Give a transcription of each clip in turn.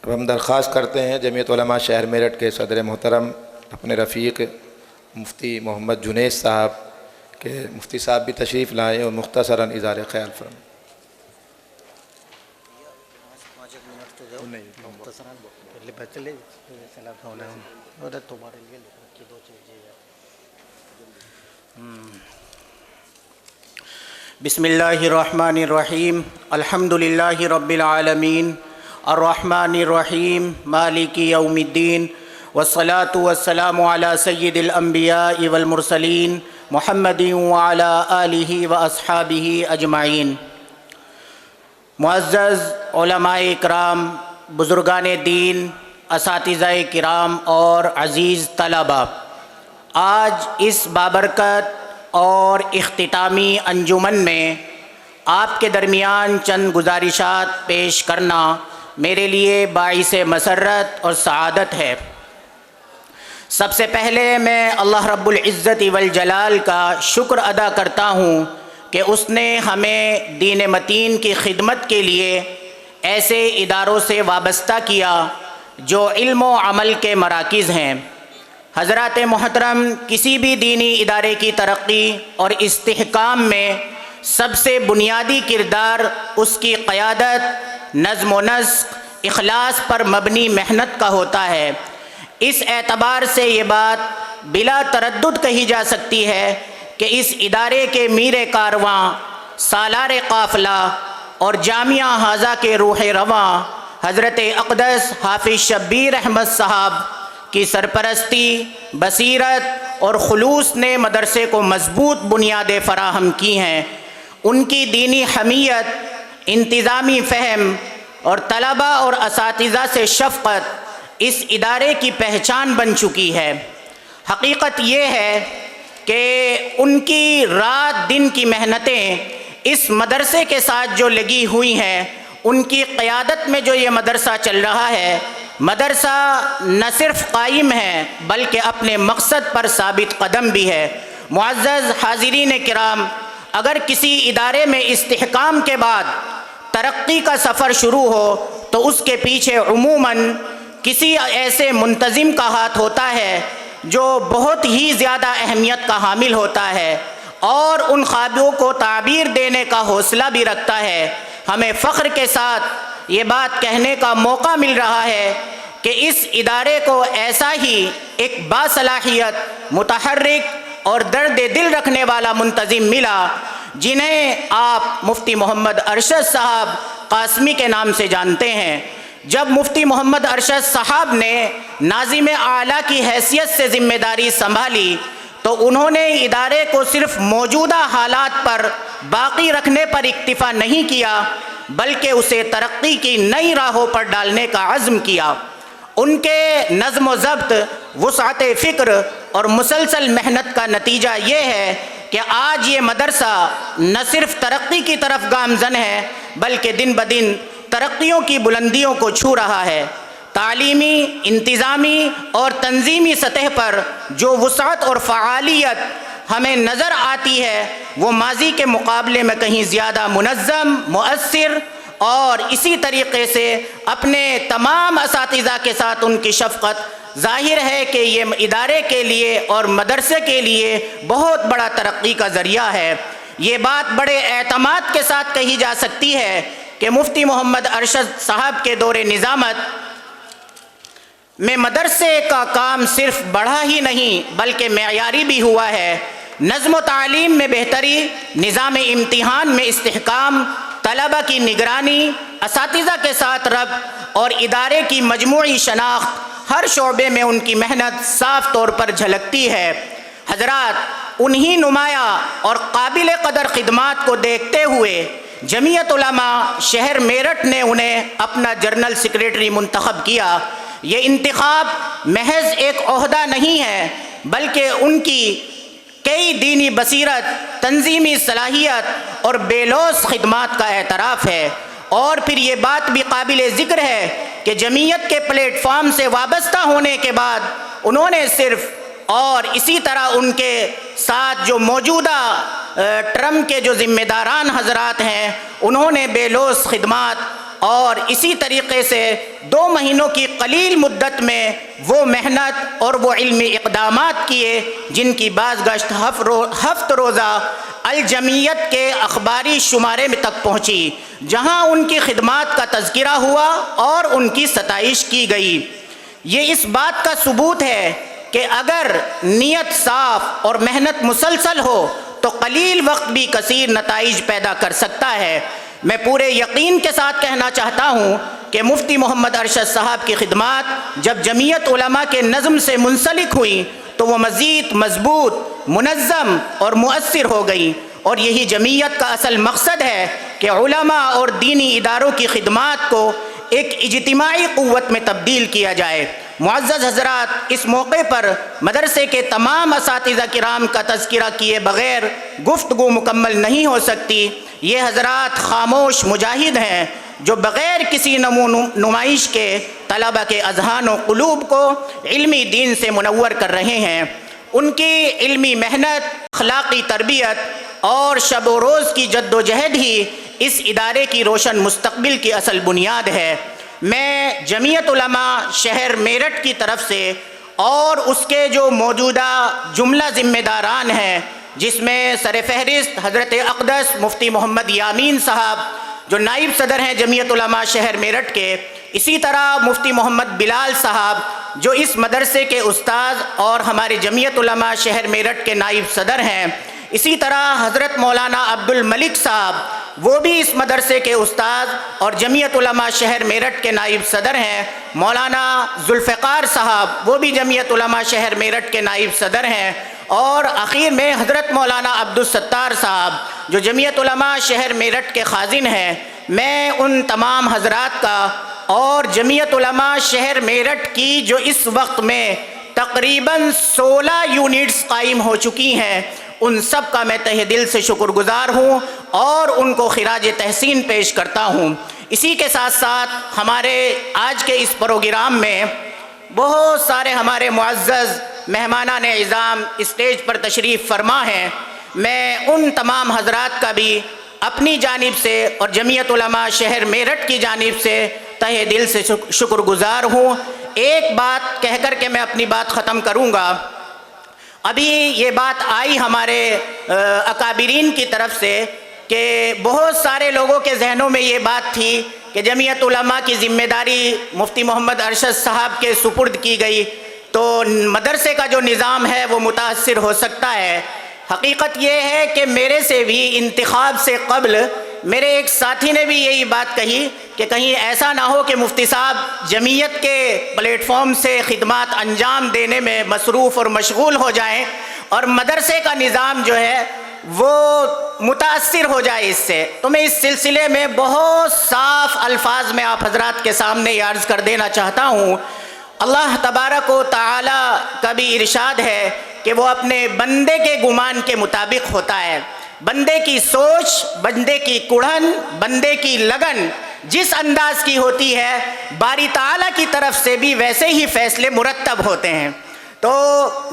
اب ہم درخواست کرتے ہیں جمعیت علماء شہر میرٹھ کے صدر محترم اپنے رفیق مفتی محمد جنید صاحب کہ مفتی صاحب بھی تشریف لائیں اور مختصراً اظہار خیال فرمائیں۔ بسم اللہ الرحمن الرحیم، الحمد للہ رب العالمین، الرحمن الرحیم، مالک یوم الدین، والصلاة والسلام علی سید الانبیاء والمرسلین محمد وعلی آلہ واصحابہ اجمعین۔ معزز علماء اکرام، بزرگان دین، اساتذہ کرام اور عزیز طلباء، آج اس بابرکت اور اختتامی انجمن میں آپ کے درمیان چند گزارشات پیش کرنا میرے لیے باعث مسرت اور سعادت ہے۔ سب سے پہلے میں اللہ رب العزت والجلال کا شکر ادا کرتا ہوں کہ اس نے ہمیں دین متین کی خدمت کے لیے ایسے اداروں سے وابستہ کیا جو علم و عمل کے مراکز ہیں۔ حضرات محترم، کسی بھی دینی ادارے کی ترقی اور استحکام میں سب سے بنیادی کردار اس کی قیادت، نظم و نسق، اخلاص پر مبنی محنت کا ہوتا ہے۔ اس اعتبار سے یہ بات بلا تردد کہی جا سکتی ہے کہ اس ادارے کے میر کارواں، سالار قافلہ اور جامعہ حاضہ کے روح رواں حضرت اقدس حافظ شبیر احمد صاحب کی سرپرستی، بصیرت اور خلوص نے مدرسے کو مضبوط بنیادیں فراہم کی ہیں۔ ان کی دینی حمیت، انتظامی فہم اور طلباء اور اساتذہ سے شفقت اس ادارے کی پہچان بن چکی ہے۔ حقیقت یہ ہے کہ ان کی رات دن کی محنتیں اس مدرسے کے ساتھ جو لگی ہوئی ہیں، ان کی قیادت میں جو یہ مدرسہ چل رہا ہے، مدرسہ نہ صرف قائم ہے بلکہ اپنے مقصد پر ثابت قدم بھی ہے۔ معزز حاضرین کرام، اگر کسی ادارے میں استحکام کے بعد ترقی کا سفر شروع ہو تو اس کے پیچھے عموماً کسی ایسے منتظم کا ہاتھ ہوتا ہے جو بہت ہی زیادہ اہمیت کا حامل ہوتا ہے اور ان خوابوں کو تعبیر دینے کا حوصلہ بھی رکھتا ہے۔ ہمیں فخر کے ساتھ یہ بات کہنے کا موقع مل رہا ہے کہ اس ادارے کو ایسا ہی ایک باصلاحیت، متحرک اور درد دل رکھنے والا منتظم ملا جنہیں آپ مفتی محمد ارشد صاحب قاسمی کے نام سے جانتے ہیں۔ جب مفتی محمد ارشد صاحب نے ناظم اعلیٰ کی حیثیت سے ذمہ داری سنبھالی تو انہوں نے ادارے کو صرف موجودہ حالات پر باقی رکھنے پر اکتفا نہیں کیا بلکہ اسے ترقی کی نئی راہوں پر ڈالنے کا عزم کیا۔ ان کے نظم و ضبط، وسعت فکر اور مسلسل محنت کا نتیجہ یہ ہے کہ آج یہ مدرسہ نہ صرف ترقی کی طرف گامزن ہے بلکہ دن بدن ترقیوں کی بلندیوں کو چھو رہا ہے۔ تعلیمی، انتظامی اور تنظیمی سطح پر جو وسعت اور فعالیت ہمیں نظر آتی ہے وہ ماضی کے مقابلے میں کہیں زیادہ منظم، مؤثر اور اسی طریقے سے اپنے تمام اساتذہ کے ساتھ ان کی شفقت ظاہر ہے کہ یہ ادارے کے لیے اور مدرسے کے لیے بہت بڑا ترقی کا ذریعہ ہے۔ یہ بات بڑے اعتماد کے ساتھ کہی جا سکتی ہے کہ مفتی محمد ارشد صاحب کے دور نظامت میں مدرسے کا کام صرف بڑھا ہی نہیں بلکہ معیاری بھی ہوا ہے۔ نظم و تعلیم میں بہتری، نظام امتحان میں استحکام، طلبہ کی نگرانی، اساتذہ کے ساتھ ربط اور ادارے کی مجموعی شناخت، ہر شعبے میں ان کی محنت صاف طور پر جھلکتی ہے۔ حضرات، انہی نمایاں اور قابل قدر خدمات کو دیکھتے ہوئے جمعیت علماء شہر میرٹھ نے انہیں اپنا جنرل سیکریٹری منتخب کیا۔ یہ انتخاب محض ایک عہدہ نہیں ہے بلکہ ان کی کئی دینی بصیرت، تنظیمی صلاحیت اور بے لوث خدمات کا اعتراف ہے۔ اور پھر یہ بات بھی قابل ذکر ہے کہ جمعیت کے پلیٹ فارم سے وابستہ ہونے کے بعد انہوں نے صرف اور اسی طرح ان کے ساتھ جو موجودہ ٹرم کے جو ذمہ داران حضرات ہیں انہوں نے بے لوث خدمات اور اسی طریقے سے 2 مہینوں کی قلیل مدت میں وہ محنت اور وہ علمی اقدامات کیے جن کی باز گشت 7 روزہ الجمعیت کے اخباری شمارے میں تک پہنچی، جہاں ان کی خدمات کا تذکرہ ہوا اور ان کی ستائش کی گئی۔ یہ اس بات کا ثبوت ہے کہ اگر نیت صاف اور محنت مسلسل ہو تو قلیل وقت بھی کثیر نتائج پیدا کر سکتا ہے۔ میں پورے یقین کے ساتھ کہنا چاہتا ہوں کہ مفتی محمد ارشد صاحب کی خدمات جب جمعیت علماء کے نظم سے منسلک ہوئیں تو وہ مزید مضبوط، منظم اور مؤثر ہو گئی، اور یہی جمعیت کا اصل مقصد ہے کہ علماء اور دینی اداروں کی خدمات کو ایک اجتماعی قوت میں تبدیل کیا جائے۔ معزز حضرات، اس موقع پر مدرسے کے تمام اساتذہ کرام کا تذکرہ کیے بغیر گفتگو مکمل نہیں ہو سکتی۔ یہ حضرات خاموش مجاہد ہیں جو بغیر کسی نمائش کے طلبہ کے اذہان و قلوب کو علمی دین سے منور کر رہے ہیں۔ ان کی علمی محنت، اخلاقی تربیت اور شب و روز کی جد و جہد ہی اس ادارے کی روشن مستقبل کی اصل بنیاد ہے۔ میں جمعیت علماء شہر میرٹھ کی طرف سے اور اس کے جو موجودہ جملہ ذمہ داران ہیں، جس میں سر فہرست حضرت اقدس مفتی محمد یامین صاحب جو نائب صدر ہیں جمعیت علماء شہر میرٹھ کے، اسی طرح مفتی محمد بلال صاحب جو اس مدرسے کے استاذ اور ہمارے جمعیت علماء شہر میرٹھ کے نائب صدر ہیں، اسی طرح حضرت مولانا عبد الملک صاحب وہ بھی اس مدرسے کے استاذ اور جمعیت علماء شہر میرٹھ کے نائب صدر ہیں، مولانا ذوالفقار صاحب وہ بھی جمعیت علماء شہر میرٹھ کے نائب صدر ہیں، اور آخر میں حضرت مولانا عبدالستار صاحب جو جمعیت علماء شہر میرٹھ کے خازن ہیں۔ میں ان تمام حضرات کا اور جمعیت علماء شہر میرٹھ کی جو اس وقت میں تقریباً 16 یونٹس قائم ہو چکی ہیں، ان سب کا میں تہہ دل سے شکر گزار ہوں اور ان کو خراج تحسین پیش کرتا ہوں۔ اسی کے ساتھ ساتھ ہمارے آج کے اس پروگرام میں بہت سارے ہمارے معزز مہمانان اعظام اسٹیج پر تشریف فرما ہیں۔ میں ان تمام حضرات کا بھی اپنی جانب سے اور جمعیت علماء شہر میرٹھ کی جانب سے تہہ دل سے شکر گزار ہوں۔ ایک بات کہہ کر کے میں اپنی بات ختم کروں گا۔ ابھی یہ بات آئی ہمارے اکابرین کی طرف سے کہ بہت سارے لوگوں کے ذہنوں میں یہ بات تھی کہ جمعیت علماء کی ذمہ داری مفتی محمد ارشد صاحب کے سپرد کی گئی تو مدرسے کا جو نظام ہے وہ متاثر ہو سکتا ہے۔ حقیقت یہ ہے کہ میرے سے بھی انتخاب سے قبل میرے ایک ساتھی نے بھی یہی بات کہی کہ کہیں ایسا نہ ہو کہ مفتی صاحب جمعیت کے پلیٹ فارم سے خدمات انجام دینے میں مصروف اور مشغول ہو جائیں اور مدرسے کا نظام جو ہے وہ متاثر ہو جائے اس سے۔ تو میں اس سلسلے میں بہت صاف الفاظ میں آپ حضرات کے سامنے یہ عرض کر دینا چاہتا ہوں۔ اللہ تبارک و تعالی کا بھی ارشاد ہے کہ وہ اپنے بندے کے گمان کے مطابق ہوتا ہے۔ بندے کی سوچ، بندے کی کڑھن، بندے کی لگن جس انداز کی ہوتی ہے، باری تعالیٰ کی طرف سے بھی ویسے ہی فیصلے مرتب ہوتے ہیں۔ تو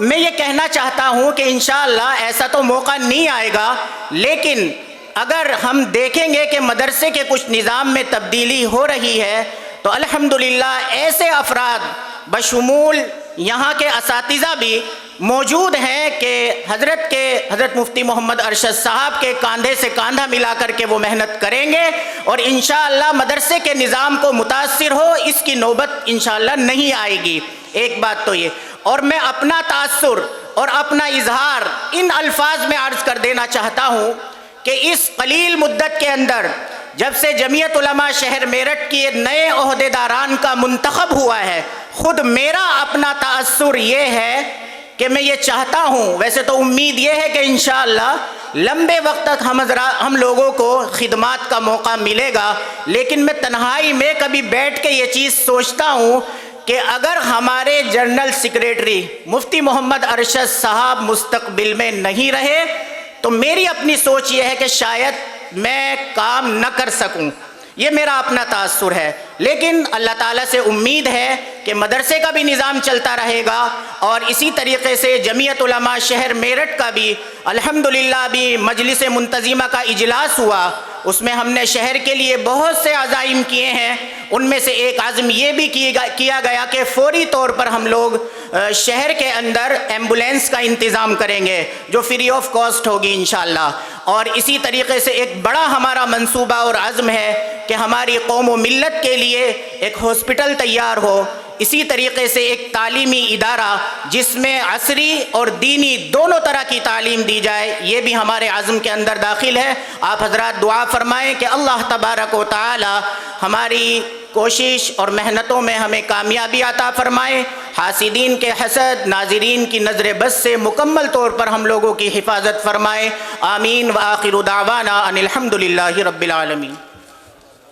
میں یہ کہنا چاہتا ہوں کہ انشاءاللہ ایسا تو موقع نہیں آئے گا، لیکن اگر ہم دیکھیں گے کہ مدرسے کے کچھ نظام میں تبدیلی ہو رہی ہے تو الحمدللہ ایسے افراد بشمول یہاں کے اساتذہ بھی موجود ہیں کہ حضرت مفتی محمد ارشد صاحب کے کاندھے سے کاندھا ملا کر کے وہ محنت کریں گے اور انشاءاللہ مدرسے کے نظام کو متاثر ہو اس کی نوبت انشاءاللہ نہیں آئے گی۔ ایک بات تو یہ، اور میں اپنا تاثر اور اپنا اظہار ان الفاظ میں عرض کر دینا چاہتا ہوں کہ اس قلیل مدت کے اندر جب سے جمعیت علماء شہر میرٹھ کی نئے عہدیداران کا منتخب ہوا ہے، خود میرا اپنا تاثر یہ ہے کہ میں یہ چاہتا ہوں، ویسے تو امید یہ ہے کہ انشاءاللہ لمبے وقت تک ہم لوگوں کو خدمات کا موقع ملے گا، لیکن میں تنہائی میں کبھی بیٹھ کے یہ چیز سوچتا ہوں کہ اگر ہمارے جنرل سیکریٹری مفتی محمد ارشد صاحب مستقبل میں نہیں رہے تو میری اپنی سوچ یہ ہے کہ شاید میں کام نہ کر سکوں۔ یہ میرا اپنا تاثر ہے، لیکن اللہ تعالیٰ سے امید ہے کہ مدرسے کا بھی نظام چلتا رہے گا، اور اسی طریقے سے جمعیت علماء شہر میرٹھ کا بھی الحمدللہ ابھی مجلس منتظمہ کا اجلاس ہوا، اس میں ہم نے شہر کے لیے بہت سے عزائم کیے ہیں۔ ان میں سے ایک عزم یہ بھی کیا گیا کہ فوری طور پر ہم لوگ شہر کے اندر ایمبولینس کا انتظام کریں گے جو فری آف کاسٹ ہوگی انشاءاللہ، اور اسی طریقے سے ایک بڑا ہمارا منصوبہ اور عزم ہے کہ ہماری قوم و ملت کے لیے ایک ہاسپٹل تیار ہو، اسی طریقے سے ایک تعلیمی ادارہ جس میں عصری اور دینی دونوں طرح کی تعلیم دی جائے، یہ بھی ہمارے عزم کے اندر داخل ہے۔ آپ حضرات دعا فرمائیں کہ اللہ تبارک و تعالی ہماری کوشش اور محنتوں میں ہمیں کامیابی عطا فرمائے، حاسدین کے حسد، ناظرین کی نظر بد سے مکمل طور پر ہم لوگوں کی حفاظت فرمائے۔ آمین وآخر دعوانا ان الحمدللہ رب العالمین۔